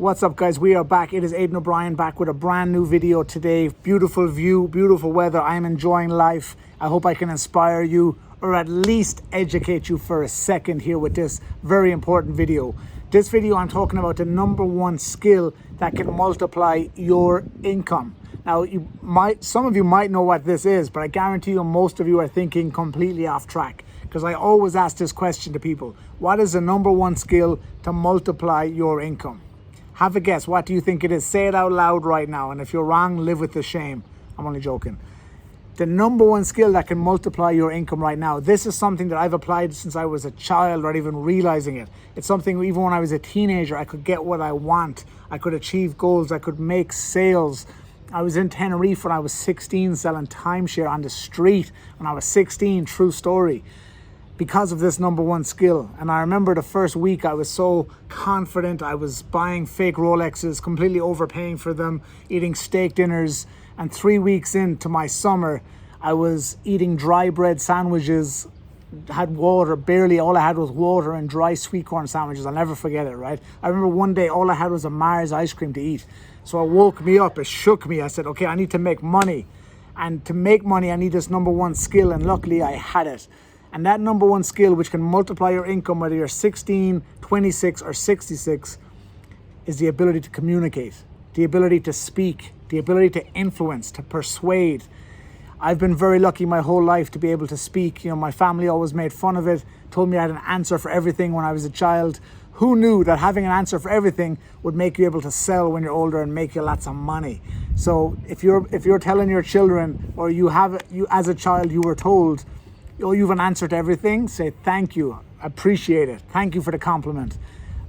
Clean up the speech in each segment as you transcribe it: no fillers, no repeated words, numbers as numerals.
What's up, guys? We are back. It is Aidan O'Brien back with a brand new video today. Beautiful view, beautiful weather. I'm enjoying life. I hope I can inspire you or at least educate you for a second here with this very important video. This video, I'm talking about the number one skill that can multiply your income. Now, some of you might know what this is, but I guarantee you most of you are thinking completely off track, because I always ask this question to people. What is the number one skill to multiply your income? Have a guess. What do you think it is? Say it out loud right now. And if you're wrong, live with the shame. I'm only joking. The number one skill that can multiply your income right now. This is something that I've applied since I was a child, without even realizing it. It's something even when I was a teenager, I could get what I want. I could achieve goals. I could make sales. I was in Tenerife when I was 16 selling timeshare on the street when I was 16. True story. Because of this number one skill. And I remember the first week I was so confident. I was buying fake Rolexes, completely overpaying for them, eating steak dinners. And 3 weeks into my summer, I was eating dry bread sandwiches, had water, barely. All I had was water and dry sweet corn sandwiches. I'll never forget it, right? I remember one day all I had was a Mars ice cream to eat. So it woke me up, it shook me. I said, okay, I need to make money. And to make money, I need this number one skill. And luckily I had it. And that number one skill, which can multiply your income, whether you're 16, 26, or 66, is the ability to communicate, the ability to speak, the ability to influence, to persuade. I've been very lucky my whole life to be able to speak. You know, my family always made fun of it, told me I had an answer for everything when I was a child. Who knew that having an answer for everything would make you able to sell when you're older and make you lots of money? So if you're telling your children, or you as a child you were told, oh, you have an answer to everything, say thank you, appreciate it, thank you for the compliment.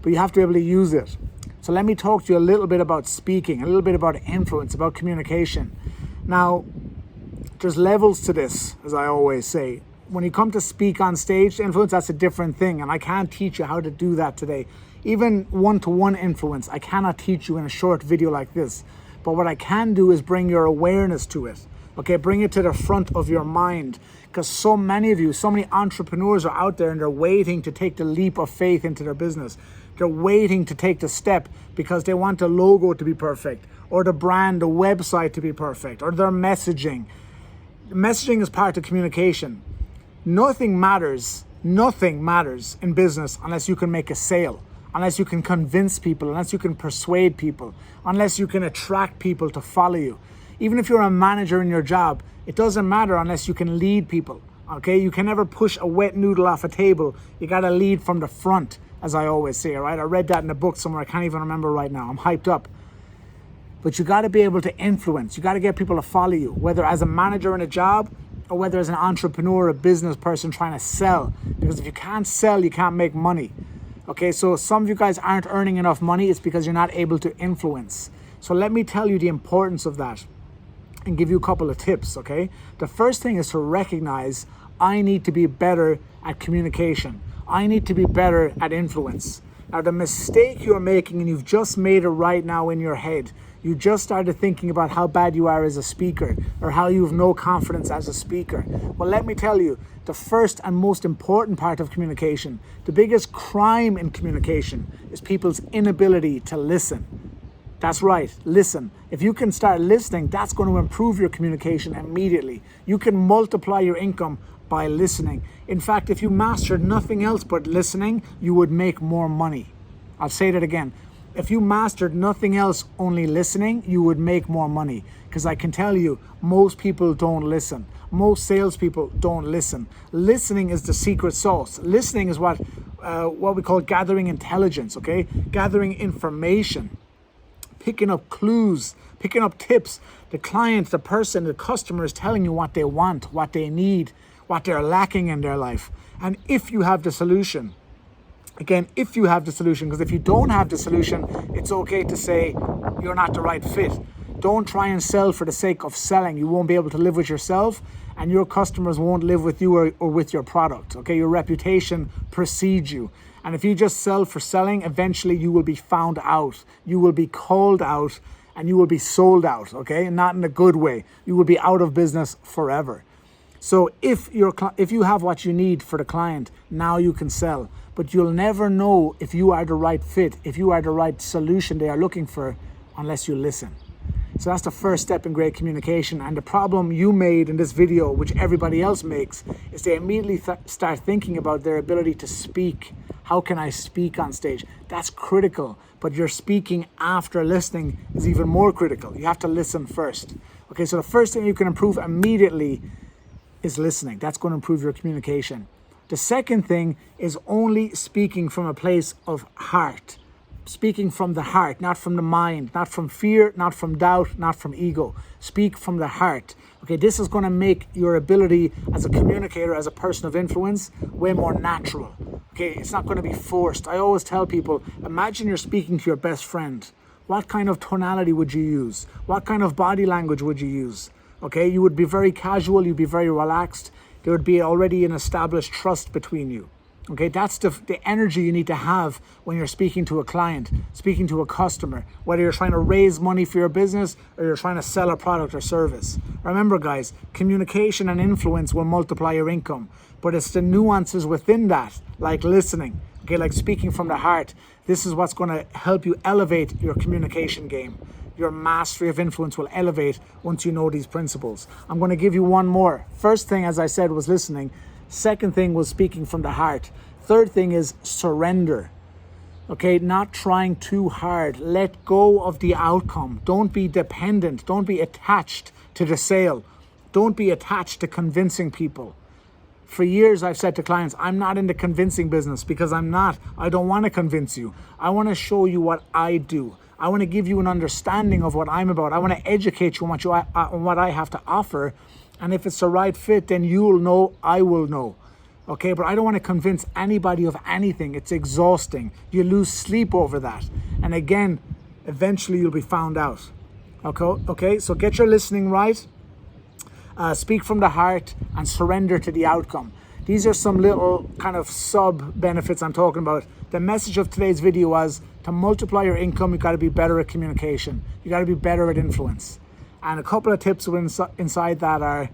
But you have to be able to use it. So let me talk to you a little bit about speaking, a little bit about influence, about communication. Now, there's levels to this, as I always say. When you come to speak on stage, influence, that's a different thing, and I can't teach you how to do that today. Even one-to-one influence, I cannot teach you in a short video like this. But what I can do is bring your awareness to it. Okay, bring it to the front of your mind, because so many of you, so many entrepreneurs are out there and they're waiting to take the leap of faith into their business. They're waiting to take the step because they want the logo to be perfect, or the brand, the website to be perfect, or their messaging. Messaging is part of communication. Nothing matters in business unless you can make a sale, unless you can convince people, unless you can persuade people, unless you can attract people to follow you. Even if you're a manager in your job, it doesn't matter unless you can lead people, okay? You can never push a wet noodle off a table. You gotta lead from the front, as I always say, right? I read that in a book somewhere. I can't even remember right now. I'm hyped up. But you gotta be able to influence. You gotta get people to follow you, whether as a manager in a job or whether as an entrepreneur, a business person trying to sell. Because if you can't sell, you can't make money. Okay, so some of you guys aren't earning enough money. It's because you're not able to influence. So let me tell you the importance of that and give you a couple of tips, okay? The first thing is to recognize, I need to be better at communication. I need to be better at influence. Now, the mistake you're making, and you've just made it right now in your head, you just started thinking about how bad you are as a speaker, or how you have no confidence as a speaker. Well, let me tell you, the first and most important part of communication, the biggest crime in communication, is people's inability to listen. That's right, listen. If you can start listening, that's going to improve your communication immediately. You can multiply your income by listening. In fact, if you mastered nothing else but listening, you would make more money. I'll say that again. If you mastered nothing else, only listening, you would make more money. Because I can tell you, most people don't listen. Most salespeople don't listen. Listening is the secret sauce. Listening is what we call gathering intelligence, okay? Gathering information. Picking up clues, picking up tips. The client, the person, the customer is telling you what they want, what they need, what they're lacking in their life. And if you have the solution, again, if you have the solution, because if you don't have the solution, it's okay to say you're not the right fit. Don't try and sell for the sake of selling. You won't be able to live with yourself, and your customers won't live with you or with your product, okay? Your reputation precedes you. And if you just sell for selling, eventually you will be found out. You will be called out and you will be sold out, okay? Not in a good way. You will be out of business forever. So if you have what you need for the client, now you can sell. but you'll never know if you are the right fit, if you are the right solution they are looking for, unless you listen. So that's the first step in great communication. And the problem you made in this video, which everybody else makes, is they immediately start thinking about their ability to speak. How can I speak on stage? That's critical, but your speaking after listening is even more critical. You have to listen first. Okay, so the first thing you can improve immediately is listening. That's going to improve your communication. The second thing is only speaking from a place of heart. Speaking from the heart, not from the mind, not from fear, not from doubt, not from ego. Speak from the heart. Okay, this is going to make your ability as a communicator, as a person of influence, way more natural. Okay, it's not going to be forced. I always tell people, imagine you're speaking to your best friend. What kind of tonality would you use? What kind of body language would you use? Okay, you would be very casual, you'd be very relaxed. There would be already an established trust between you. Okay, that's the energy you need to have when you're speaking to a client, speaking to a customer, whether you're trying to raise money for your business or you're trying to sell a product or service. Remember, guys, communication and influence will multiply your income, but it's the nuances within that, like listening, okay, like speaking from the heart. This is what's going to help you elevate your communication game. Your mastery of influence will elevate once you know these principles. I'm going to give you one more. First thing, as I said, was listening. Second thing was speaking from the heart. Third thing is surrender. Okay, not trying too hard. Let go of the outcome. Don't be dependent. Don't be attached to the sale. Don't be attached to convincing people. For years, I've said to clients, I'm not in the convincing business because I'm not. I don't want to convince you. I want to show you what I do. I want to give you an understanding of what I'm about. I want to educate you on what I have to offer. And if it's the right fit, then you'll know, I will know. Okay, but I don't want to convince anybody of anything. It's exhausting. You lose sleep over that. And again, eventually you'll be found out. Okay, so get your listening right. Speak from the heart and surrender to the outcome. These are some little kind of sub benefits I'm talking about. The message of today's video was to multiply your income, you got to be better at communication. You got to be better at influence. And a couple of tips inside that are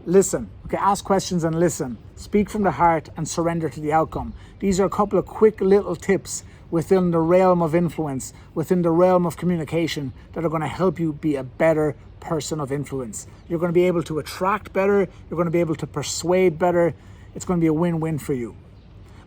listen. Okay, ask questions and listen. Speak from the heart and surrender to the outcome. These are a couple of quick little tips within the realm of influence, within the realm of communication that are going to help you be a better person of influence. You're going to be able to attract better. You're going to be able to persuade better. It's going to be a win-win for you.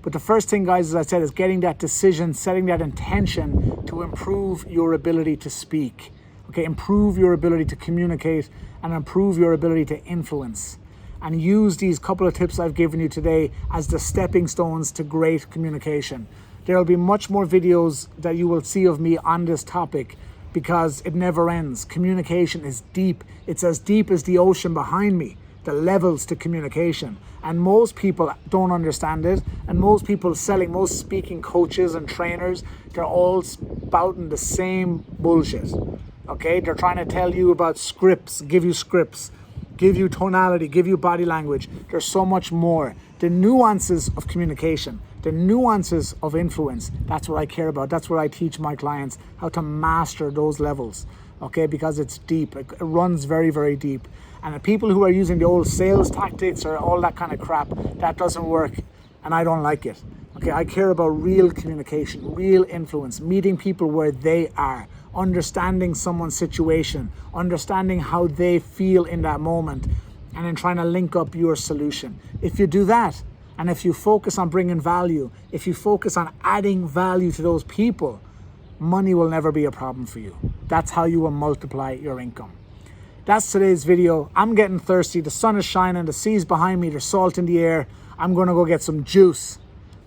But the first thing, guys, as I said, is getting that decision, setting that intention to improve your ability to speak. Okay, improve your ability to communicate and improve your ability to influence. And use these couple of tips I've given you today as the stepping stones to great communication. There will be much more videos that you will see of me on this topic because it never ends. Communication is deep. It's as deep as the ocean behind me, the levels to communication. And most people don't understand it. And most people most speaking coaches and trainers, they're all spouting the same bullshit. Okay, they're trying to tell you about scripts, give you tonality, give you body language. There's so much more. The nuances of communication, the nuances of influence, that's what I care about. That's what I teach my clients, how to master those levels. Okay, because it's deep. It runs very, very deep. And the people who are using the old sales tactics or all that kind of crap, that doesn't work. And I don't like it. Okay, I care about real communication, real influence, meeting people where they are, understanding someone's situation, understanding how they feel in that moment, and then trying to link up your solution. If you do that, and if you focus on bringing value, if you focus on adding value to those people, money will never be a problem for you. That's how you will multiply your income. That's today's video. I'm getting thirsty. The sun is shining. The sea's behind me. There's salt in the air. I'm going to go get some juice.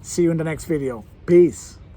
See you in the next video. Peace.